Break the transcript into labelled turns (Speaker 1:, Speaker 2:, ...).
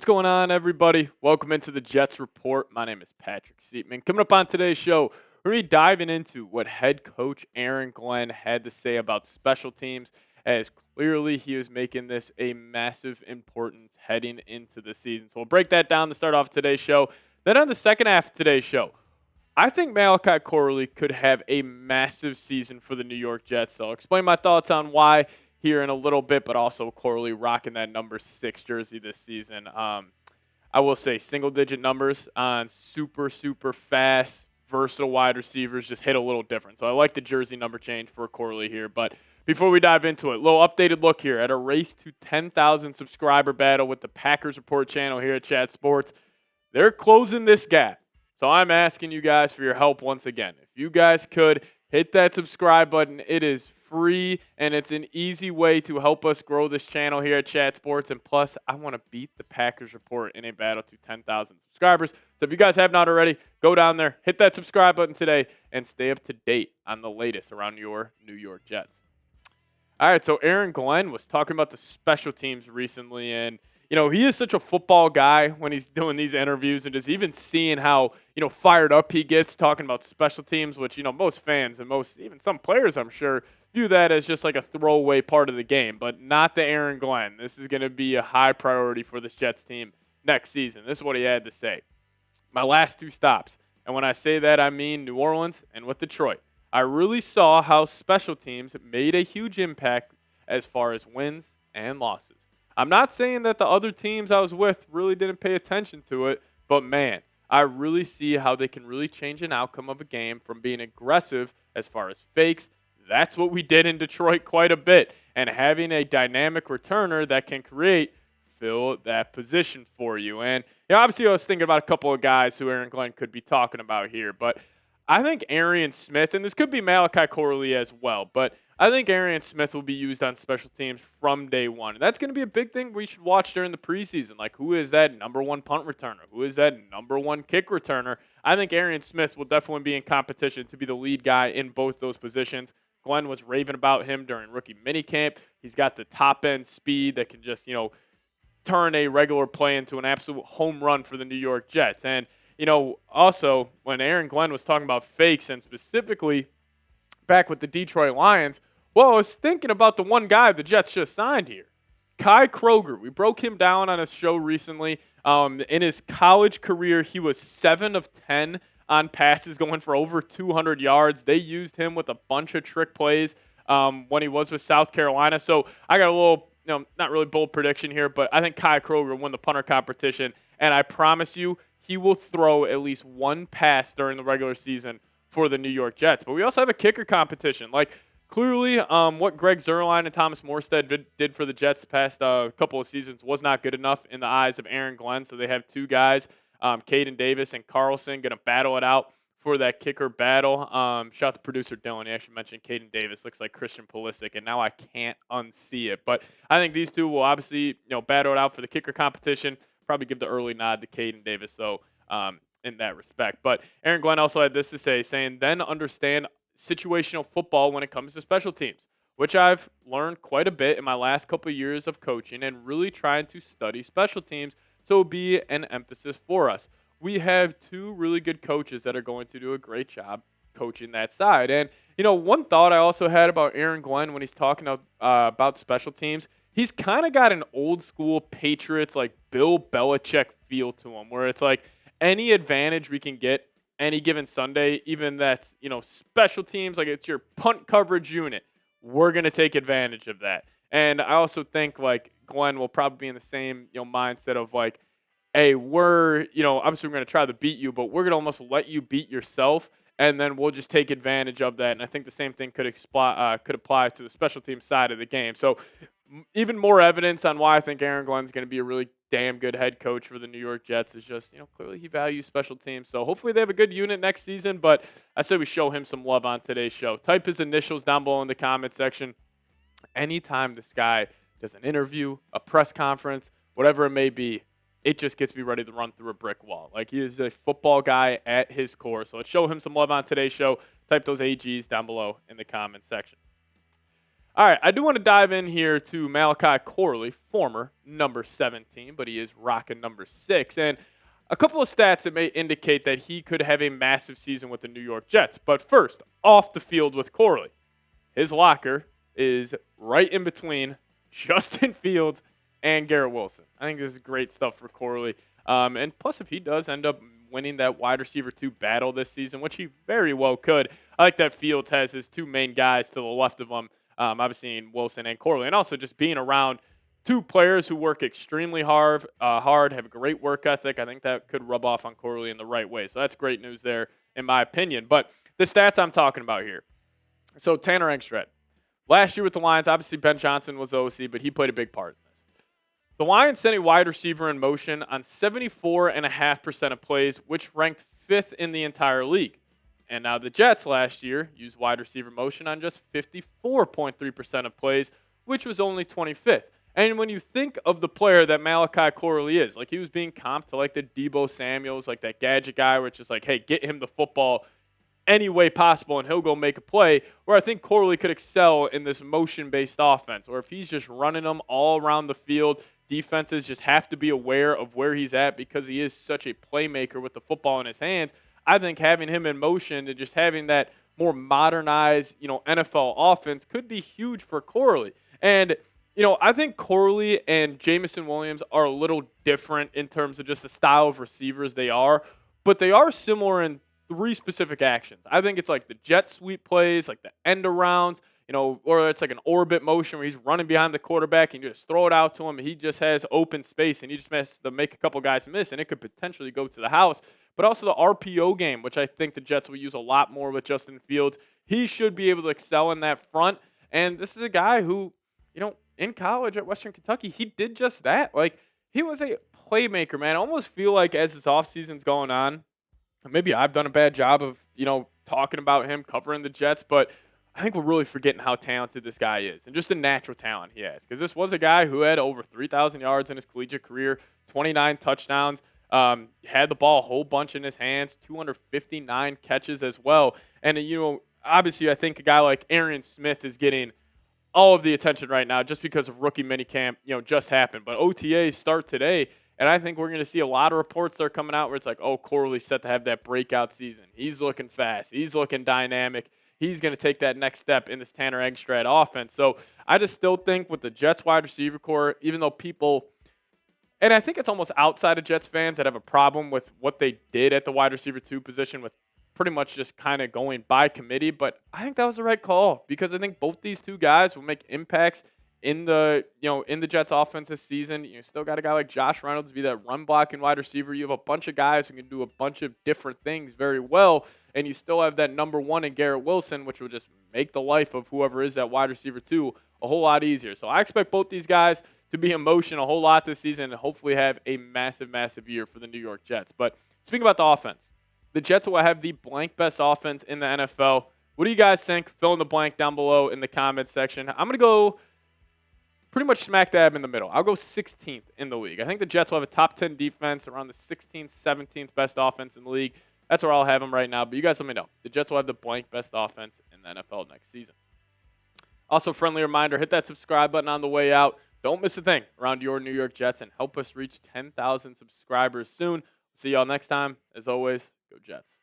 Speaker 1: going on, everybody? Welcome into the Jets Report. My name is Patrick Siepman. Coming up on today's show, we're going to be diving into what head coach Aaron Glenn had to say about special teams, as clearly he is making this a massive importance heading into the season. So we'll break that down to start off today's show. Then on the second half of today's show, I think Malachi Corley could have a massive season for the New York Jets. So I'll explain my thoughts on why here in a little bit, but also Corley rocking that number 6 jersey this season. I will say single-digit numbers on super fast, versatile wide receivers just hit a little different. So I like the jersey number change for Corley here. But before we dive into it, a little updated look here at a race to 10,000 subscriber battle with the Packers Report channel here at Chat Sports. They're closing this gap. So I'm asking you guys for your help once again. If you guys could hit that subscribe button, it is free, and it's an easy way to help us grow this channel here at Chat Sports. And plus, I want to beat the Packers Report in a battle to 10,000 subscribers. So if you guys have not already, go down there, hit that subscribe button today, and stay up to date on the latest around your New York Jets. All right, so Aaron Glenn was talking about the special teams recently, and he is such a football guy when he's doing these interviews, and just even seeing how, fired up he gets talking about special teams, which, most fans and even some players, I'm sure, view that as just like a throwaway part of the game, but not the Aaron Glenn. This is going to be a high priority for this Jets team next season. This is what he had to say. My last 2 stops, and when I say that, I mean New Orleans and with Detroit. I really saw how special teams made a huge impact as far as wins and losses. I'm not saying that the other teams I was with really didn't pay attention to it, but man, I really see how they can really change an outcome of a game from being aggressive as far as fakes. That's what we did in Detroit quite a bit. And having a dynamic returner that can fill that position for you. And obviously I was thinking about a couple of guys who Aaron Glenn could be talking about here, but I think Arian Smith, and this could be Malachi Corley as well, but I think Arian Smith will be used on special teams from day one. And that's going to be a big thing we should watch during the preseason. Like, who is that number 1 punt returner? Who is that number 1 kick returner? I think Arian Smith will definitely be in competition to be the lead guy in both those positions. Glenn was raving about him during rookie minicamp. He's got the top-end speed that can just, turn a regular play into an absolute home run for the New York Jets. And, also, when Aaron Glenn was talking about fakes and specifically back with the Detroit Lions, well, I was thinking about the one guy the Jets just signed here, Kai Kroger. We broke him down on a show recently. In his college career, he was 7 of 10 on passes going for over 200 yards. They used him with a bunch of trick plays when he was with South Carolina. So I got a little, not really bold prediction here, but I think Kai Kroger won the punter competition. And I promise you, he will throw at least 1 pass during the regular season for the New York Jets. But we also have a kicker competition. Like, clearly, what Greg Zuerlein and Thomas Morstead did for the Jets the past couple of seasons was not good enough in the eyes of Aaron Glenn. So they have 2 guys, Caden Davis and Carlson, going to battle it out for that kicker battle. Shout out to producer Dylan. He actually mentioned Caden Davis. Looks like Christian Pulisic, and now I can't unsee it. But I think these 2 will obviously battle it out for the kicker competition. Probably give the early nod to Caden Davis, though, in that respect. But Aaron Glenn also had this to say, saying, then understand situational football when it comes to special teams, which I've learned quite a bit in my last couple of years of coaching and really trying to study special teams, so it'll be an emphasis for us. We have 2 really good coaches that are going to do a great job coaching that side. And, one thought I also had about Aaron Glenn when he's talking about special teams, he's kind of got an old school Patriots, like Bill Belichick feel to him, where it's like any advantage we can get any given Sunday, even that's, special teams, like it's your punt coverage unit, we're going to take advantage of that. And I also think, like, Glenn will probably be in the same, mindset of, like, hey, we're, obviously we're going to try to beat you, but we're going to almost let you beat yourself, and then we'll just take advantage of that. And I think the same thing could apply to the special team side of the game. So even more evidence on why I think Aaron Glenn's going to be a really damn good head coach for the New York Jets is just, clearly he values special teams. So hopefully they have a good unit next season, but I say we show him some love on today's show. Type his initials down below in the comment section. Anytime this guy does an interview, a press conference, whatever it may be, it just gets me ready to run through a brick wall. Like, he is a football guy at his core. So let's show him some love on today's show. Type those AGs down below in the comment section. All right, I do want to dive in here to Malachi Corley, former number 17, but he is rocking number 6. And a couple of stats that may indicate that he could have a massive season with the New York Jets. But first, off the field with Corley. His locker is right in between Justin Fields and Garrett Wilson. I think this is great stuff for Corley. And plus, if he does end up winning that wide receiver 2 battle this season, which he very well could, I like that Fields has his 2 main guys to the left of him, obviously in Wilson and Corley. And also just being around 2 players who work extremely hard, have a great work ethic. I think that could rub off on Corley in the right way. So that's great news there, in my opinion. But the stats I'm talking about here. So Tanner Engstrand. Last year with the Lions, obviously Ben Johnson was the OC, but he played a big part in this. The Lions sent a wide receiver in motion on 74.5% of plays, which ranked 5th in the entire league. And now the Jets last year used wide receiver motion on just 54.3% of plays, which was only 25th. And when you think of the player that Malachi Corley is, like he was being comped to like the Deebo Samuels, like that gadget guy, which is like, hey, get him the football any way possible and he'll go make a play, where I think Corley could excel in this motion-based offense, or if he's just running them all around the field, defenses just have to be aware of where he's at because he is such a playmaker with the football in his hands. I think having him in motion and just having that more modernized, NFL offense could be huge for Corley. And, I think Corley and Jameson Williams are a little different in terms of just the style of receivers they are, but they are similar in 3 specific actions. I think it's like the jet sweep plays, like the end arounds, or it's like an orbit motion where he's running behind the quarterback and you just throw it out to him and he just has open space and he just has to make a couple guys miss and it could potentially go to the house. But also the RPO game, which I think the Jets will use a lot more with Justin Fields. He should be able to excel in that front. And this is a guy who, in college at Western Kentucky, he did just that. Like, he was a playmaker, man. I almost feel like as his offseason's going on, maybe I've done a bad job of, talking about him covering the Jets, but I think we're really forgetting how talented this guy is and just the natural talent he has. Because this was a guy who had over 3,000 yards in his collegiate career, 29 touchdowns, had the ball a whole bunch in his hands, 259 catches as well. And, obviously I think a guy like Aaron Smith is getting all of the attention right now just because of rookie minicamp, just happened. But OTAs start today. And I think we're going to see a lot of reports that are coming out where it's like, oh, Corley's set to have that breakout season. He's looking fast. He's looking dynamic. He's going to take that next step in this Tanner Engstrand offense. So I just still think with the Jets wide receiver core, even though people – and I think it's almost outside of Jets fans that have a problem with what they did at the wide receiver 2 position with pretty much just kind of going by committee. But I think that was the right call because I think both these 2 guys will make impacts in the Jets offense this season. You still got a guy like Josh Reynolds be that run blocking wide receiver. You have a bunch of guys who can do a bunch of different things very well, and you still have that number 1 in Garrett Wilson, which will just make the life of whoever is that wide receiver 2 a whole lot easier. So I expect both these guys to be in motion a whole lot this season and hopefully have a massive, massive year for the New York Jets. But speaking about the offense, the Jets will have the blank best offense in the NFL. What do you guys think? Fill in the blank down below in the comments section. I'm going to go pretty much smack dab in the middle. I'll go 16th in the league. I think the Jets will have a top 10 defense, around the 16th, 17th best offense in the league. That's where I'll have them right now. But you guys let me know. The Jets will have the blank best offense in the NFL next season. Also, friendly reminder, hit that subscribe button on the way out. Don't miss a thing around your New York Jets and help us reach 10,000 subscribers soon. See y'all next time. As always, go Jets.